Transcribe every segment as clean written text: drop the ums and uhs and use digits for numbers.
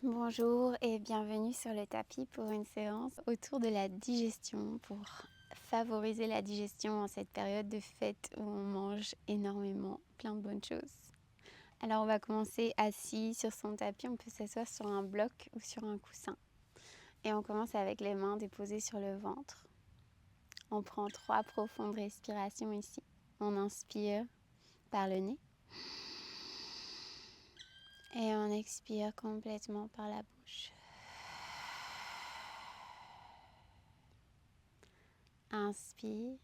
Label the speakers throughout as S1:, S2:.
S1: Bonjour et bienvenue sur le tapis pour une séance autour de la digestion pour favoriser la digestion en cette période de fête où on mange énormément, plein de bonnes choses. Alors on va commencer assis sur son tapis, on peut s'asseoir sur un bloc ou sur un coussin. Et on commence avec les mains déposées sur le ventre. On prend 3 profondes respirations ici. On inspire par le nez. Et on expire complètement par la bouche. Inspire.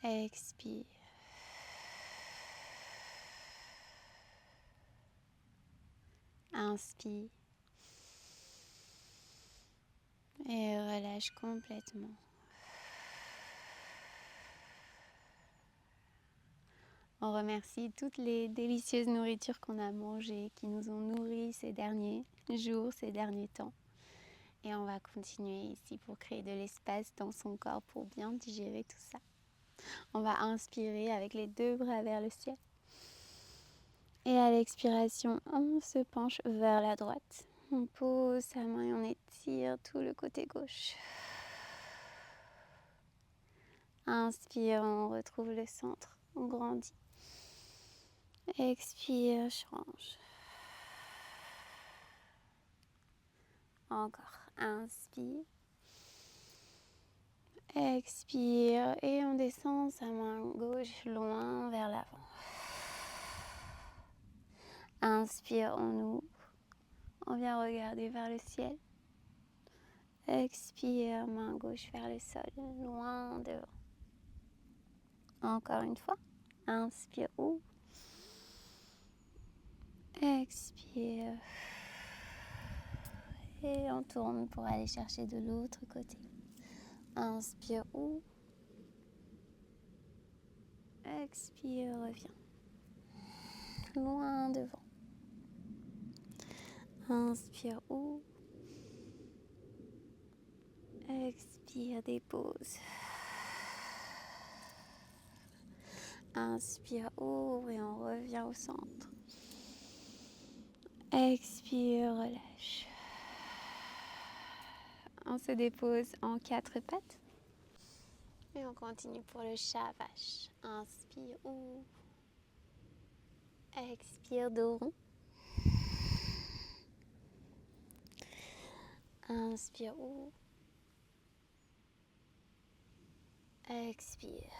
S1: Expire. Inspire. Et relâche complètement. On remercie toutes les délicieuses nourritures qu'on a mangées, qui nous ont nourris ces derniers jours, ces derniers temps. Et on va continuer ici pour créer de l'espace dans son corps pour bien digérer tout ça. On va inspirer avec les 2 bras vers le ciel. Et à l'expiration, on se penche vers la droite. On pose sa main et on étire tout le côté gauche. Inspire, on retrouve le centre, on grandit. Expire, change. Encore, inspire. Expire et on descend sa main gauche loin vers l'avant. Inspire, on ouvre. On vient regarder vers le ciel. Expire, main gauche vers le sol, loin devant. Encore une fois. Inspire, ouvre. Expire. Et on tourne pour aller chercher de l'autre côté. Inspire, ouvre. Expire, reviens. Loin devant. Inspire, ouvre. Expire, dépose. Inspire, ouvre et on revient au centre. Expire, relâche. On se dépose en 4 pattes. Et on continue pour le chat vache. Inspire, ouvre. Expire, dos rond. Inspire, ouvre. Expire.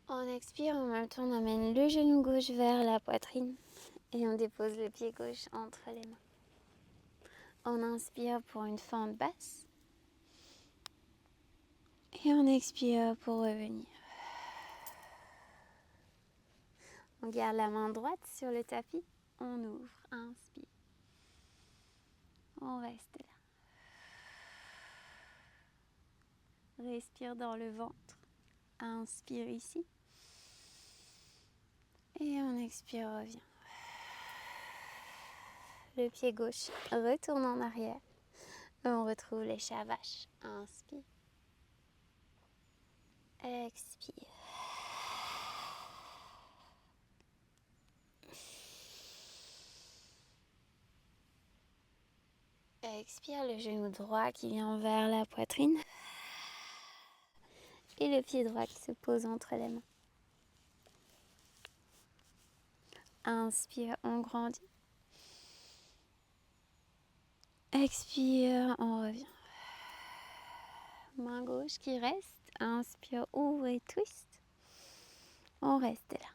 S1: On expire, en même temps on amène le genou gauche vers la poitrine et on dépose le pied gauche entre les mains. On inspire pour une fente basse et on expire pour revenir. On garde la main droite sur le tapis, on ouvre, inspire. On reste là. Respire dans le ventre, inspire ici. Et on expire, revient. Le pied gauche retourne en arrière. On retrouve les chats vaches. Inspire. Expire. Expire, le genou droit qui vient vers la poitrine. Et le pied droit qui se pose entre les mains. Inspire, on grandit. Expire, on revient. Main gauche qui reste. Inspire, ouvre et twist. On reste là.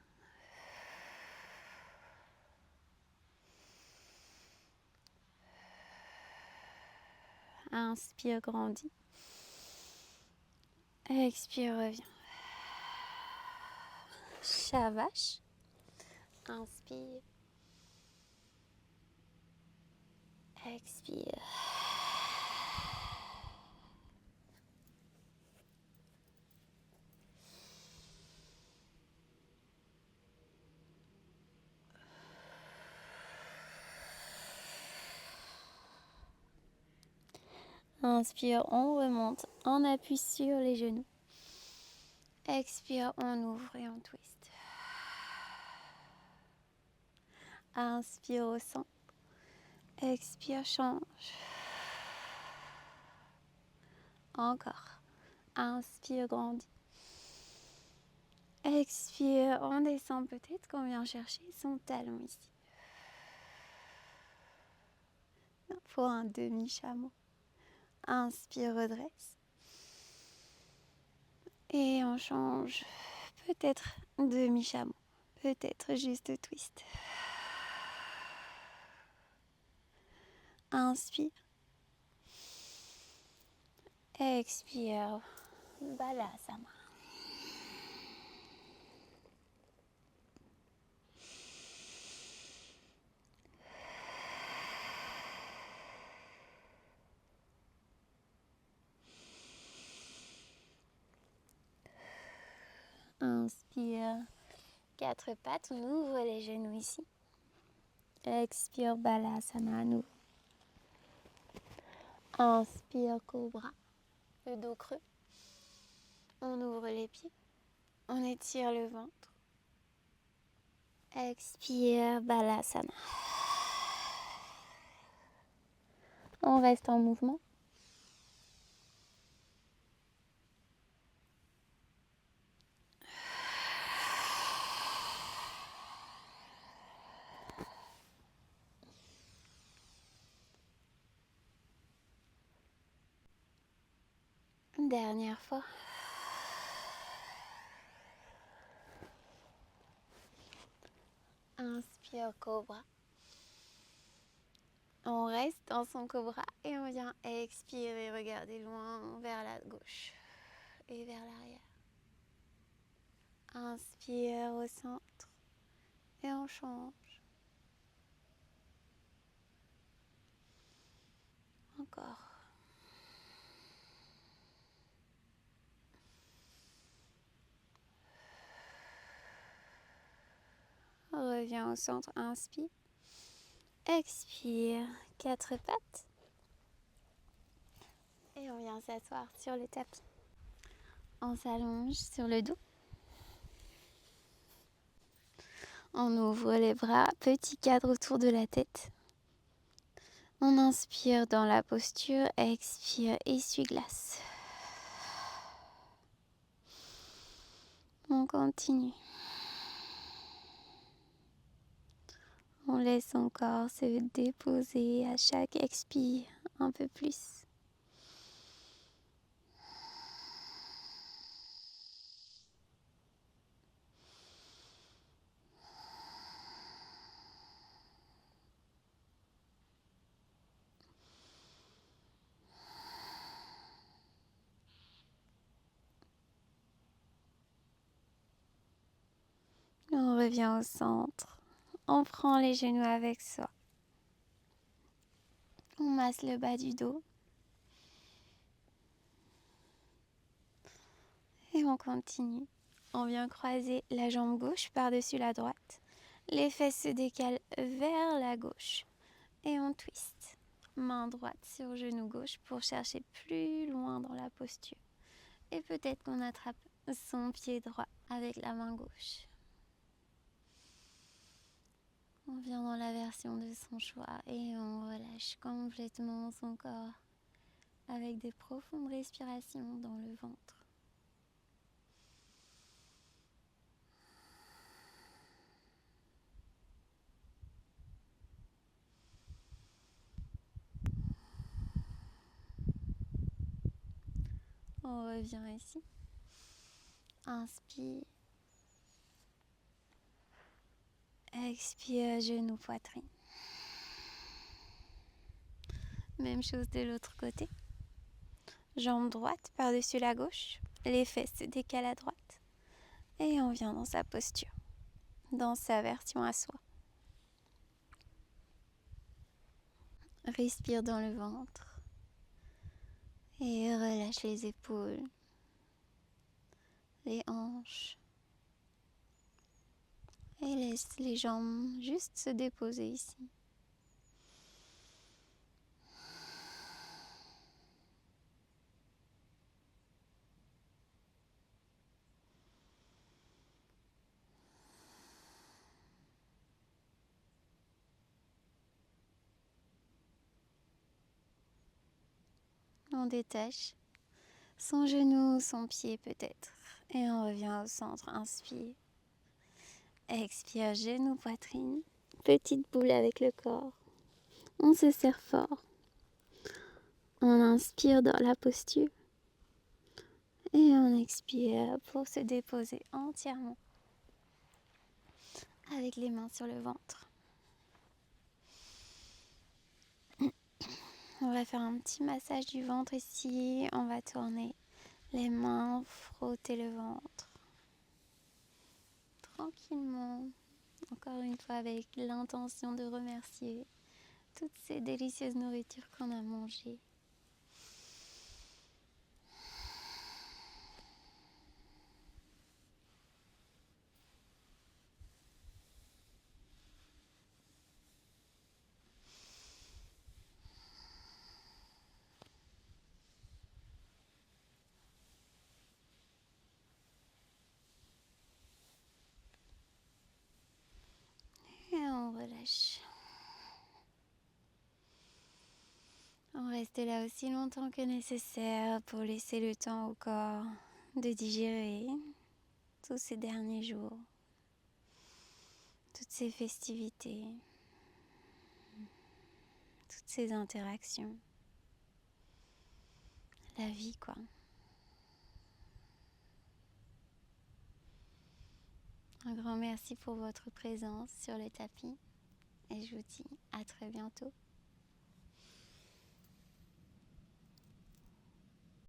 S1: Inspire, grandit. Expire, revient. Chat vache. Inspire. Expire. Inspire, on remonte, on appuie sur les genoux. Expire, on ouvre et on twist. Inspire au centre. Expire, change. Encore. Inspire, grandit. Expire, on descend peut-être qu'on vient chercher son talon ici. Pour un demi-chameau. Inspire, redresse. Et on change. Peut-être demi-chameau. Peut-être juste twist. Inspire. Expire. Balasana. Inspire. Quatre pattes, on ouvre les genoux ici. Expire, Balasana à nouveau. Inspire, Cobra. Le dos creux. On ouvre les pieds. On étire le ventre. Expire, Balasana. On reste en mouvement. Dernière fois. Inspire, Cobra. On reste dans son cobra et on vient expirer, regarder loin vers la gauche et vers l'arrière. Inspire au centre et on change. Encore. On revient au centre, inspire. Expire, quatre pattes. Et on vient s'asseoir sur le tapis. On s'allonge sur le dos. On ouvre les bras, petit cadre autour de la tête. On inspire dans la posture, expire, essuie-glace. On continue. On laisse son corps se déposer à chaque expire un peu plus. On revient au centre. On prend les genoux avec soi. On masse le bas du dos. Et on continue. On vient croiser la jambe gauche par-dessus la droite. Les fesses se décalent vers la gauche. Et on twist. Main droite sur genou gauche pour chercher plus loin dans la posture. Et peut-être qu'on attrape son pied droit avec la main gauche. On vient dans la version de son choix et on relâche complètement son corps avec des profondes respirations dans le ventre. On revient ici. Inspire. Expire, genou, poitrine. Même chose de l'autre côté. Jambe droite par-dessus la gauche. Les fesses se décalent à droite. Et on vient dans sa posture. Dans sa version à soi. Respire dans le ventre. Et relâche les épaules. Les hanches. Et laisse les jambes juste se déposer ici. On détache son genou, son pied peut-être. Et on revient au centre. Inspire. Expire, genou, poitrine. Petite boule avec le corps. On se serre fort. On inspire dans la posture. Et on expire pour se déposer entièrement. Avec les mains sur le ventre. On va faire un petit massage du ventre ici. On va tourner les mains, frotter le ventre. Tranquillement. Encore une fois avec l'intention de remercier toutes ces délicieuses nourritures qu'on a mangées. Et on relâche. On reste là aussi longtemps que nécessaire pour laisser le temps au corps de digérer tous ces derniers jours, toutes ces festivités, toutes ces interactions. La vie, quoi. Un grand merci pour votre présence sur le tapis et je vous dis à très bientôt.